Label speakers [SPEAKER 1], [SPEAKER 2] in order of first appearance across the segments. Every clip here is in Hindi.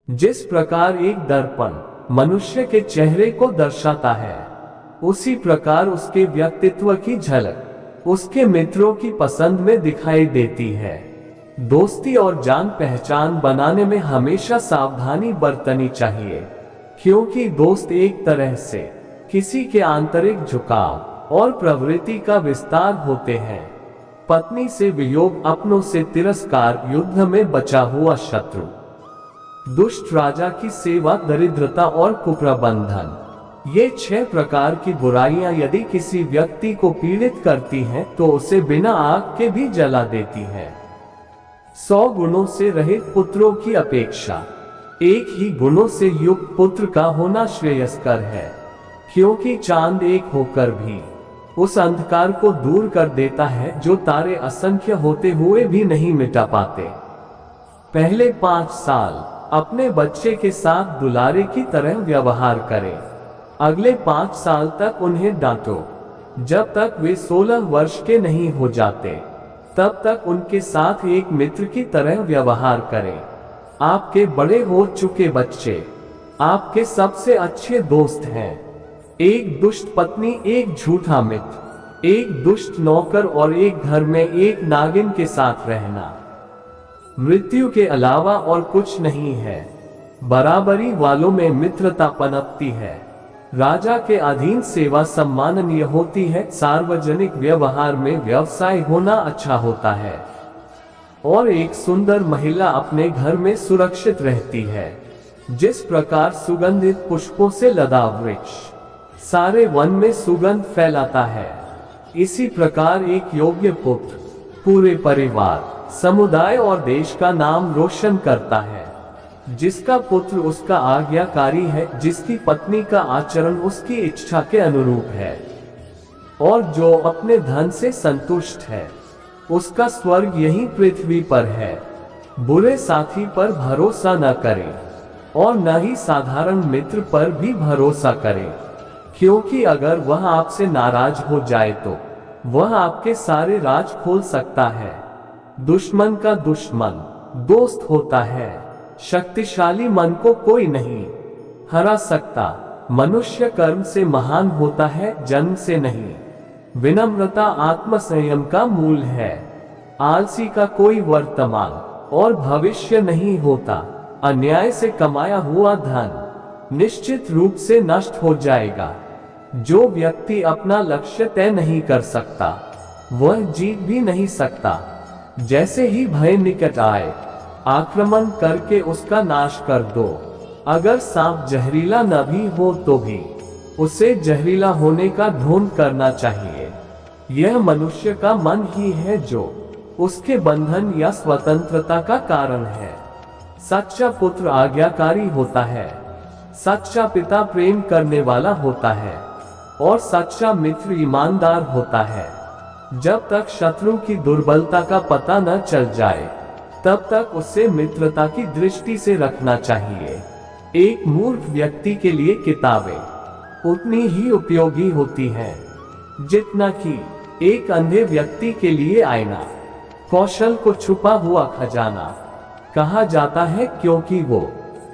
[SPEAKER 1] जिस प्रकार एक दर्पण मनुष्य के चेहरे को दर्शाता है, उसी प्रकार उसके व्यक्तित्व की झलक उसके मित्रों की पसंद में दिखाई देती है। दोस्ती और जान पहचान बनाने में हमेशा सावधानी बरतनी चाहिए, क्योंकि दोस्त एक तरह से किसी के आंतरिक झुकाव और प्रवृत्ति का विस्तार होते हैं। पत्नी से वियोग, अपनों से तिरस्कार, युद्ध में बचा हुआ शत्रु, दुष्ट राजा की सेवा, दरिद्रता और कुप्रबंधन, ये 6 प्रकार की बुराइयां यदि किसी व्यक्ति को पीड़ित करती हैं तो उसे बिना आग के भी जला देती हैं। 100 गुणों से रहित पुत्रों की अपेक्षा एक ही गुणों से युक्त पुत्र का होना श्रेयस्कर है, क्योंकि चांद एक होकर भी उस अंधकार को दूर कर देता है जो तारे असंख्य होते हुए भी नहीं मिटा पाते। पहले 5 साल अपने बच्चे के साथ दुलारे की तरह व्यवहार करें। अगले 5 साल तक उन्हें डांटो। जब तक वे 16 वर्ष के नहीं हो जाते, तब तक उनके साथ एक मित्र की तरह व्यवहार करें। आपके बड़े हो चुके बच्चे आपके सबसे अच्छे दोस्त हैं। एक दुष्ट पत्नी, एक झूठा मित्र, एक दुष्ट नौकर और एक घर में एक नागिन के साथ रहना मृत्यु के अलावा और कुछ नहीं है। बराबरी वालों में मित्रता पनपती है। राजा के अधीन सेवा सम्माननीय होती है। सार्वजनिक व्यवहार में व्यवसाय होना अच्छा होता है और एक सुंदर महिला अपने घर में सुरक्षित रहती है। जिस प्रकार सुगंधित पुष्पों से लदा वृक्ष सारे वन में सुगंध फैलाता है, इसी प्रकार एक योग्य पुत्र पूरे परिवार, समुदाय और देश का नाम रोशन करता है। जिसका पुत्र उसका आज्ञाकारी है, जिसकी पत्नी का आचरण उसकी इच्छा के अनुरूप है और जो अपने धन से संतुष्ट है, उसका स्वर्ग यहीं पृथ्वी पर है। बुरे साथी पर भरोसा न करें और न ही साधारण मित्र पर भी भरोसा करें, क्योंकि अगर वह आपसे नाराज हो जाए तो वह आपके सारे राज खोल सकता है। दुश्मन का दुश्मन दोस्त होता है। शक्तिशाली मन को कोई नहीं हरा सकता। मनुष्य कर्म से महान होता है, जन्म से नहीं। विनम्रता आत्मसंयम का मूल है। आलसी का कोई वर्तमान और भविष्य नहीं होता। अन्याय से कमाया हुआ धन निश्चित रूप से नष्ट हो जाएगा। जो व्यक्ति अपना लक्ष्य तय नहीं कर सकता, वह जीत भी नहीं सकता। जैसे ही भय निकट आए, आक्रमण करके उसका नाश कर दो। अगर सांप जहरीला न भी हो तो भी उसे जहरीला होने का ढोंग करना चाहिए। यह मनुष्य का मन ही है जो उसके बंधन या स्वतंत्रता का कारण है। सच्चा पुत्र आज्ञाकारी होता है। सच्चा पिता प्रेम करने वाला होता है और सच्चा मित्र ईमानदार होता है। जब तक शत्रु की दुर्बलता का पता न चल जाए, तब तक उसे मित्रता की दृष्टि से रखना चाहिए। एक मूर्ख व्यक्ति के लिए किताबें उतनी ही उपयोगी होती हैं जितना कि एक अंधे व्यक्ति के लिए आईना। कौशल को छुपा हुआ खजाना कहा जाता है, क्योंकि वो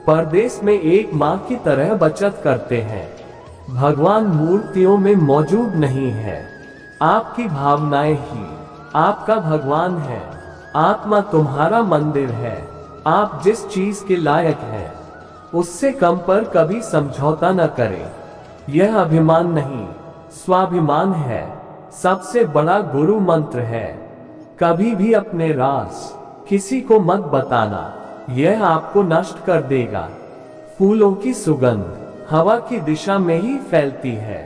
[SPEAKER 1] परदेश में एक माँ की तरह बचत करते हैं। भगवान मूर्तियों में मौजूद नहीं है। आपकी भावनाएं ही आपका भगवान है। आत्मा तुम्हारा मंदिर है। आप जिस चीज के लायक हैं, उससे कम पर कभी समझौता न करें। यह अभिमान नहीं, स्वाभिमान है। सबसे बड़ा गुरु मंत्र है, कभी भी अपने राज किसी को मत बताना, यह आपको नष्ट कर देगा। फूलों की सुगंध हवा की दिशा में ही फैलती है,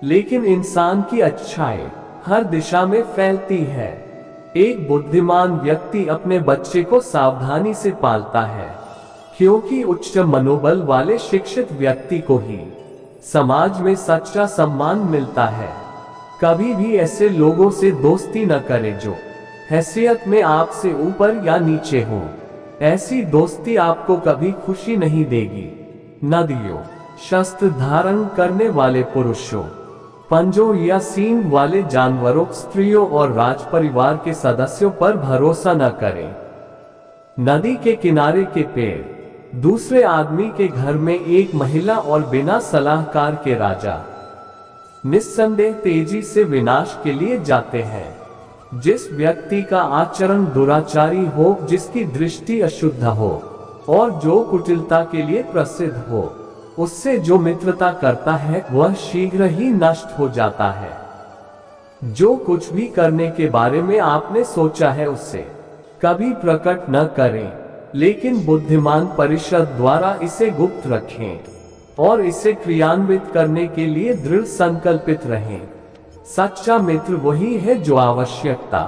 [SPEAKER 1] लेकिन इंसान की अच्छाई हर दिशा में फैलती है। एक बुद्धिमान व्यक्ति अपने बच्चे को सावधानी से पालता है, क्योंकि उच्च मनोबल वाले शिक्षित व्यक्ति को ही समाज में सच्चा सम्मान मिलता है। कभी भी ऐसे लोगों से दोस्ती न करें जो हैसियत में आपसे ऊपर या नीचे हो। ऐसी दोस्ती आपको कभी खुशी नहीं देगी। नदियों, शस्त्र धारण करने वाले पुरुषों, पंजों या सींग वाले जानवरों, स्त्रियों और राज परिवार के सदस्यों पर भरोसा न करें। नदी के किनारे के पेड़ दूसरे आदमी के घर में एक महिला और बिना सलाहकार के राजा निस्संदेह तेजी से विनाश के लिए जाते हैं। जिस व्यक्ति का आचरण दुराचारी हो, जिसकी दृष्टि अशुद्ध हो और जो कुटिलता के लिए प्रसिद्ध हो, उससे जो मित्रता करता है वह शीघ्र ही नष्ट हो जाता है। जो कुछ भी करने के बारे में आपने सोचा है उससे कभी प्रकट न करें, लेकिन बुद्धिमान परिषद द्वारा इसे गुप्त रखें और इसे क्रियान्वित करने के लिए दृढ़ संकल्पित रहें। सच्चा मित्र वही है जो आवश्यकता,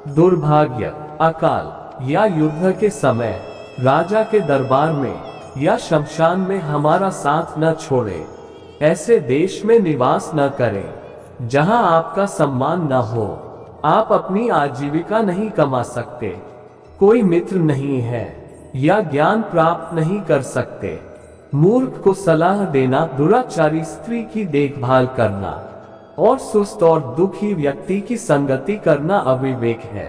[SPEAKER 1] दुर्भाग्य, अकाल या युद्ध के समय, राजा के दरबार में या शमशान में हमारा साथ न छोड़े। ऐसे देश में निवास न करें जहां आपका सम्मान न हो। आप अपनी आजीविका नहीं कमा सकते, कोई मित्र नहीं है या ज्ञान प्राप्त नहीं कर सकते। मूर्ख को सलाह देना, दुराचारी स्त्री की देखभाल करना और सुस्त और दुखी व्यक्ति की संगति करना अविवेक है।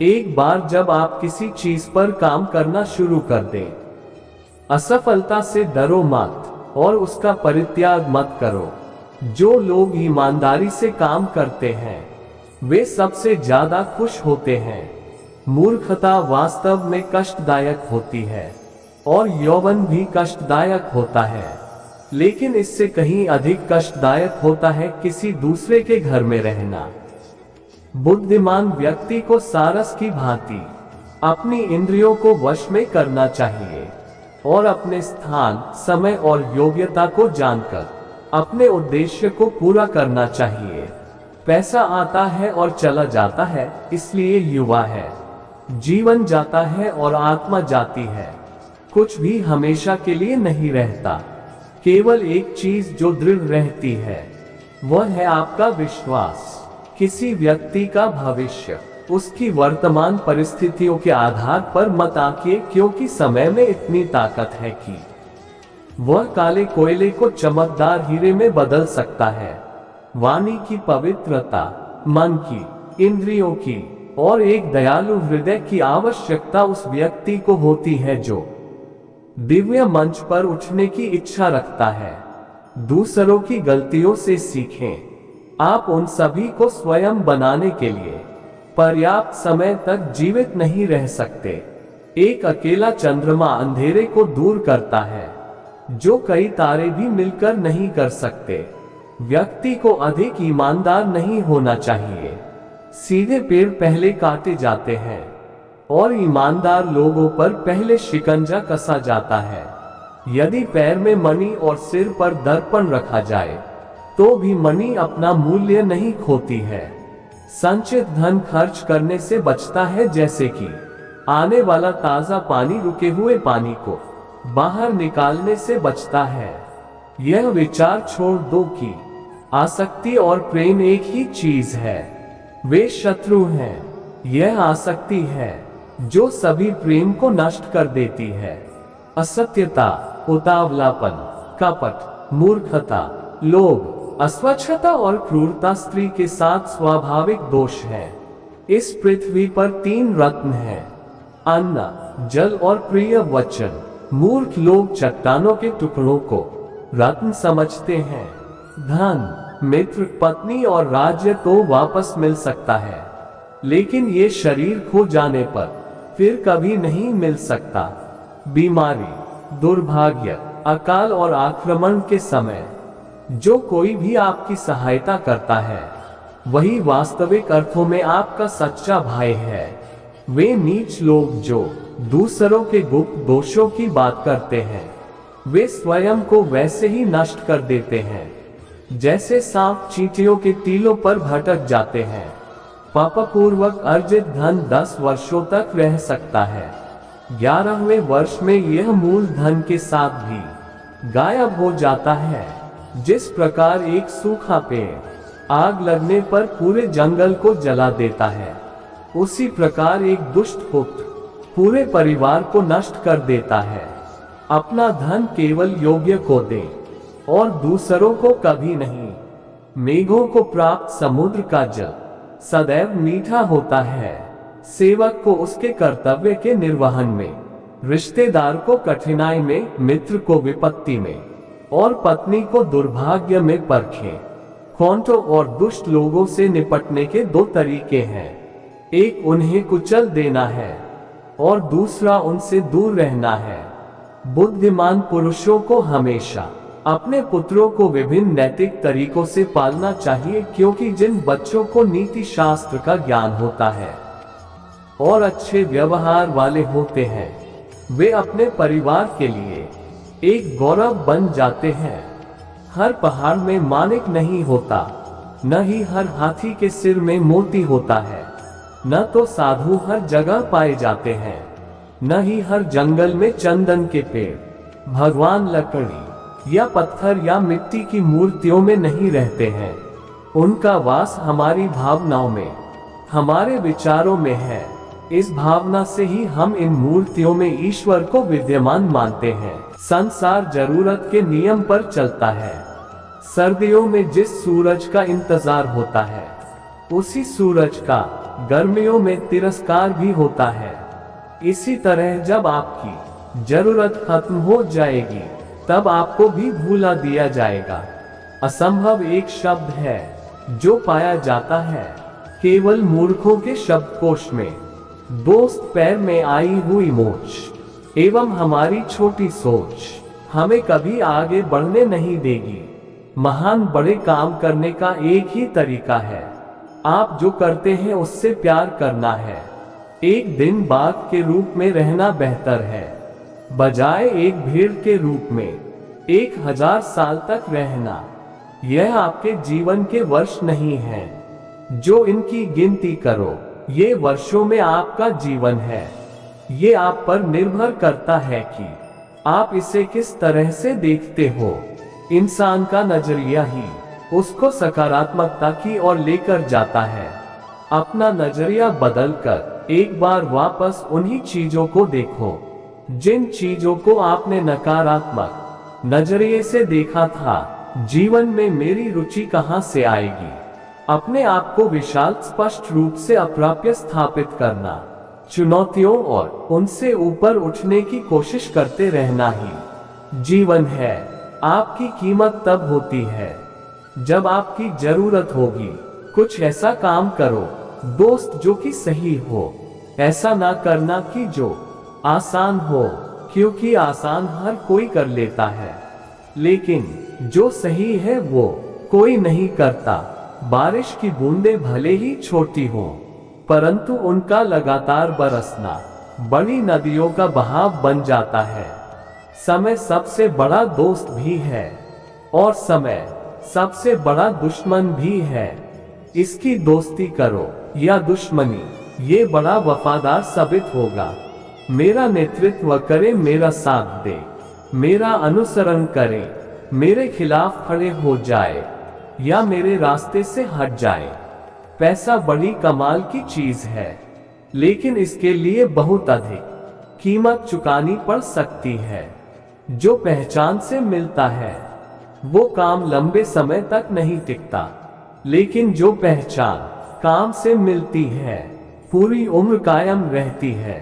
[SPEAKER 1] एक बार जब आप किसी चीज पर काम करना शुरू कर दें, असफलता से डरो मत और उसका परित्याग मत करो। जो लोग ईमानदारी से काम करते हैं वे सबसे ज्यादा खुश होते हैं। मूर्खता वास्तव में कष्टदायक होती है और यौवन भी कष्टदायक होता है, लेकिन इससे कहीं अधिक कष्टदायक होता है किसी दूसरे के घर में रहना। बुद्धिमान व्यक्ति को सारस की भांति अपनी इंद्रियों को वश में करना चाहिए और अपने स्थान, समय और योग्यता को जानकर अपने उद्देश्य को पूरा करना चाहिए। पैसा आता है और चला जाता है, इसलिए युवा है। जीवन जाता है और आत्मा जाती है। कुछ भी हमेशा के लिए नहीं रहता। केवल एक चीज जो दृढ़ रहती है वह है आपका विश्वास। किसी व्यक्ति का भविष्य उसकी वर्तमान परिस्थितियों के आधार पर मत आंकिए, क्योंकि समय में इतनी ताकत है कि वह काले कोयले को चमकदार हीरे में बदल सकता है। वाणी की पवित्रता, मन की, इंद्रियों की और एक दयालु हृदय की आवश्यकता उस व्यक्ति को होती है जो दिव्य मंच पर उठने की इच्छा रखता है। दूसरों की गलतियों से सीखें। आप उन सभी को स्वयं बनाने के लिए पर्याप्त समय तक जीवित नहीं रह सकते। एक अकेला चंद्रमा अंधेरे को दूर करता है, जो कई तारे भी मिलकर नहीं कर सकते। व्यक्ति को अधिक ईमानदार नहीं होना चाहिए। सीधे पेड़ पहले काटे जाते हैं और ईमानदार लोगों पर पहले शिकंजा कसा जाता है। यदि पैर में मणि और सिर पर दर्पण रखा जाए तो भी मणि अपना मूल्य नहीं खोती है। संचित धन खर्च करने से बचता है, जैसे कि आने वाला ताजा पानी रुके हुए पानी को बाहर निकालने से बचता है। यह विचार छोड़ दो कि आसक्ति और प्रेम एक ही चीज है। वे शत्रु हैं। यह आसक्ति है जो सभी प्रेम को नष्ट कर देती है। असत्यता, उतावलापन, कपट, मूर्खता, लोभ, अस्वच्छता और क्रूरता स्त्री के साथ स्वाभाविक दोष है। इस पृथ्वी पर 3 रत्न हैं, अन्न, जल और प्रिय वचन। मूर्ख लोग चट्टानों के टुकड़ों को रत्न समझते हैं। धन, मित्र, पत्नी और राज्य तो वापस मिल सकता है, लेकिन ये शरीर खो जाने पर फिर कभी नहीं मिल सकता। बीमारी, दुर्भाग्य, अकाल और आक्रमण के समय जो कोई भी आपकी सहायता करता है वही वास्तविक अर्थों में आपका सच्चा भाई है। वे नीच लोग जो दूसरों के गुप्त दोषों की बात करते हैं, वे स्वयं को वैसे ही नष्ट कर देते हैं जैसे सांप चींटियों के टीलों पर भटक जाते हैं। पापपूर्वक अर्जित धन 10 वर्षों तक रह सकता है। 11वें वर्ष में यह मूल धन के साथ भी गायब हो जाता है। जिस प्रकार एक सूखा पेड़ आग लगने पर पूरे जंगल को जला देता है, उसी प्रकार एक दुष्ट पुत्र पूरे परिवार को नष्ट कर देता है। अपना धन केवल योग्य को दें और दूसरों को कभी नहीं। मेघों को प्राप्त समुद्र का जल सदैव मीठा होता है। सेवक को उसके कर्तव्य के निर्वहन में रिश्तेदार को कठिनाई में, मित्र को विपत्ति में और पत्नी को दुर्भाग्य में परखें। खोंटों और दुष्ट लोगों से निपटने के दो तरीके हैं, एक उन्हें कुचल देना है और दूसरा उनसे दूर रहना है। बुद्धिमान पुरुषों को हमेशा अपने पुत्रों को विभिन्न नैतिक तरीकों से पालना चाहिए, क्योंकि जिन बच्चों को नीति शास्त्र का ज्ञान होता है और अच्छे व्यवहार वाले होते हैं, वे अपने परिवार के लिए एक गौरव बन जाते हैं। हर पहाड़ में माणिक नहीं होता, न ही हर हाथी के सिर में मोती होता है, न तो साधु हर जगह पाए जाते हैं, न ही हर जंगल में चंदन के पेड़। भगवान लकड़ी या पत्थर या मिट्टी की मूर्तियों में नहीं रहते हैं, उनका वास हमारी भावनाओं में, हमारे विचारों में है। इस भावना से ही हम इन मूर्तियों में ईश्वर को विद्यमान मानते हैं। संसार जरूरत के नियम पर चलता है। सर्दियों में जिस सूरज का इंतजार होता है, उसी सूरज का गर्मियों में तिरस्कार भी होता है। इसी तरह जब आपकी जरूरत खत्म हो जाएगी, तब आपको भी भूला दिया जाएगा। असंभव एक शब्द है जो पाया जाता है केवल मूर्खों के शब्दकोश में। दोस्त पैर में आई हुई मोच एवं हमारी छोटी सोच हमें कभी आगे बढ़ने नहीं देगी। महान बड़े काम करने का एक ही तरीका है, आप जो करते हैं उससे प्यार करना है। एक दिन बाघ के रूप में रहना बेहतर है, बजाय एक भेड़ के रूप में 1000 साल तक रहना। यह आपके जीवन के वर्ष नहीं है जो इनकी गिनती करो, ये वर्षों में आपका जीवन है। ये आप पर निर्भर करता है कि आप इसे किस तरह से देखते हो। इंसान का नजरिया ही उसको सकारात्मकता की ओर लेकर जाता है। अपना नजरिया बदलकर एक बार वापस उन्हीं चीजों को देखो जिन चीजों को आपने नकारात्मक नजरिए से देखा था। जीवन में मेरी रुचि कहां से आएगी? अपने आप को विशाल स्पष्ट रूप से अप्राप्य स्थापित करना, चुनौतियों और उनसे ऊपर उठने की कोशिश करते रहना ही जीवन है। आपकी कीमत तब होती है जब आपकी जरूरत होगी। कुछ ऐसा काम करो दोस्त जो कि सही हो, ऐसा ना करना कि जो आसान हो, क्योंकि आसान हर कोई कर लेता है, लेकिन जो सही है वो कोई नहीं करता। बारिश की बूंदें भले ही छोटी हों, परंतु उनका लगातार बरसना बड़ी नदियों का बहाव बन जाता है। समय सबसे बड़ा दोस्त भी है और समय सबसे बड़ा दुश्मन भी है। इसकी दोस्ती करो या दुश्मनी, ये बड़ा वफादार साबित होगा। मेरा नेतृत्व करे, मेरा साथ दे, मेरा अनुसरण करे, मेरे खिलाफ खड़े हो जाए या मेरे रास्ते से हट जाए। पैसा बड़ी कमाल की चीज है, लेकिन इसके लिए बहुत अधिक कीमत चुकानी पड़ सकती है। जो पहचान से मिलता है वो काम लंबे समय तक नहीं टिकता, लेकिन जो पहचान काम से मिलती है पूरी उम्र कायम रहती है।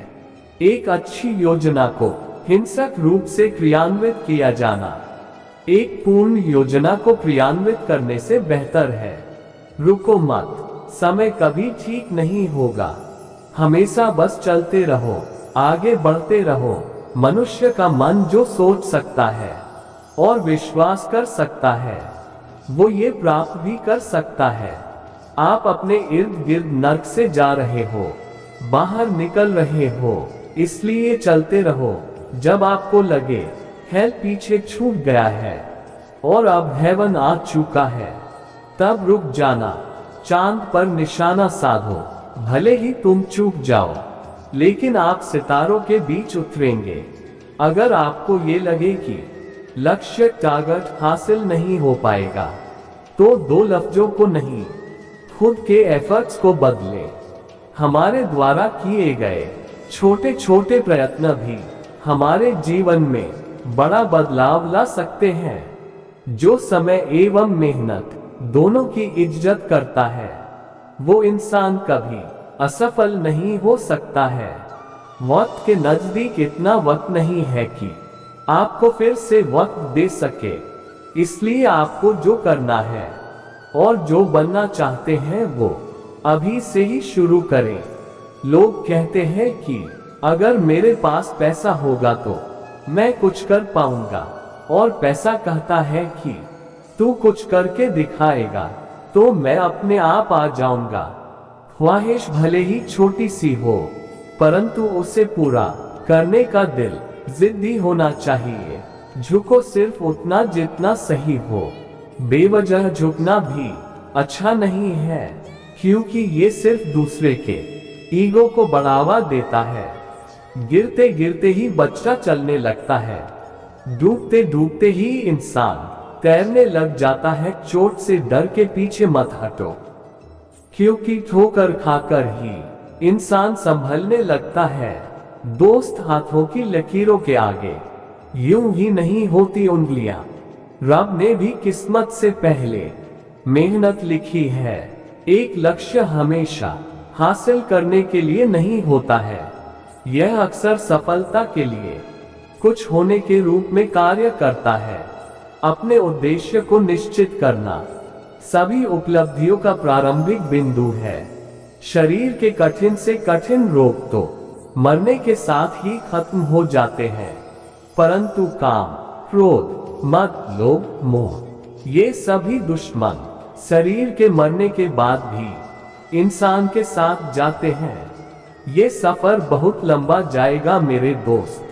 [SPEAKER 1] एक अच्छी योजना को हिंसक रूप से क्रियान्वित किया जाना एक पूर्ण योजना को क्रियान्वित करने से बेहतर है। रुको मत, समय कभी ठीक नहीं होगा। हमेशा बस चलते रहो, आगे बढ़ते रहो। मनुष्य का मन जो सोच सकता है और विश्वास कर सकता है, वो ये प्राप्त भी कर सकता है। आप अपने इर्द गिर्द नर्क से जा रहे हो, बाहर निकल रहे हो, इसलिए चलते रहो। जब आपको लगे हेल पीछे छूट गया है और अब हेवन आ चुका है, तब रुक जाना, चांद पर निशाना साधो। भले ही तुम चूक जाओ, लेकिन आप सितारों के बीच उतरेंगे। अगर आपको ये लगे कि लक्ष्य टारगेट हासिल नहीं हो पाएगा, तो दो लफ्जों को नहीं, खुद के एफर्ट्स को बदलें। हमारे द्वारा किए गए छोटे छोटे प्रयत्न भी हमारे जीवन में बड़ा बदलाव ला सकते हैं। जो समय एवं मेहनत दोनों की इज्जत करता है, वो इंसान कभी असफल नहीं हो सकता है। वक्त के नजदीक इतना वक्त नहीं है कि आपको फिर से वक्त दे सके। इसलिए आपको जो करना है और जो बनना चाहते हैं वो अभी से ही शुरू करें। लोग कहते हैं कि अगर मेरे पास पैसा होगा तो मैं कुछ कर पाऊंगा, और पैसा कहता है कि तू कुछ करके दिखाएगा तो मैं अपने आप आ जाऊंगा। ख्वाहिश भले ही छोटी सी हो, परंतु उसे पूरा करने का दिल जिद्दी होना चाहिए। झुको सिर्फ उतना जितना सही हो, बेवजह झुकना भी अच्छा नहीं है, क्योंकि ये सिर्फ दूसरे के ईगो को बढ़ावा देता है। गिरते गिरते ही बच्चा चलने लगता है, डूबते डूबते ही इंसान तैरने लग जाता है। चोट से डर के पीछे मत हटो, क्योंकि ठोकर खाकर ही इंसान संभलने लगता है। दोस्त हाथों की लकीरों के आगे यूं ही नहीं होती उंगलियां। रब ने भी किस्मत से पहले मेहनत लिखी है। एक लक्ष्य हमेशा हासिल करने के लिए नहीं होता है, यह अक्सर सफलता के लिए कुछ होने के रूप में कार्य करता है। अपने उद्देश्य को निश्चित करना सभी उपलब्धियों का प्रारंभिक बिंदु है। शरीर के कठिन से कठिन रोग तो मरने के साथ ही खत्म हो जाते हैं, परंतु काम, क्रोध, मद, लोभ, मोह ये सभी दुश्मन शरीर के मरने के बाद भी इंसान के साथ जाते हैं। ये सफर बहुत लंबा जाएगा मेरे दोस्त।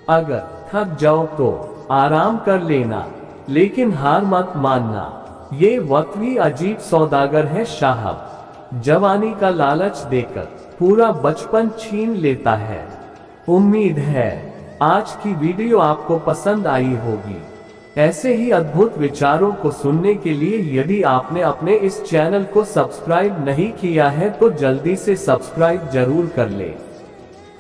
[SPEAKER 1] अगर थक जाओ तो आराम कर लेना, लेकिन हार मत मानना। ये वक्त भी अजीब सौदागर है साहब, जवानी का लालच देकर पूरा बचपन छीन लेता है। उम्मीद है आज की वीडियो आपको पसंद आई होगी। ऐसे ही अद्भुत विचारों को सुनने के लिए यदि आपने अपने इस चैनल को सब्सक्राइब नहीं किया है तो जल्दी से सब्सक्राइब जरूर कर ले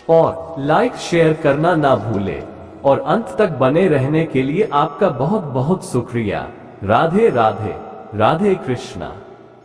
[SPEAKER 1] और लाइक शेयर करना ना भूले। और अंत तक बने रहने के लिए आपका बहुत बहुत शुक्रिया। राधे राधे, राधे कृष्णा।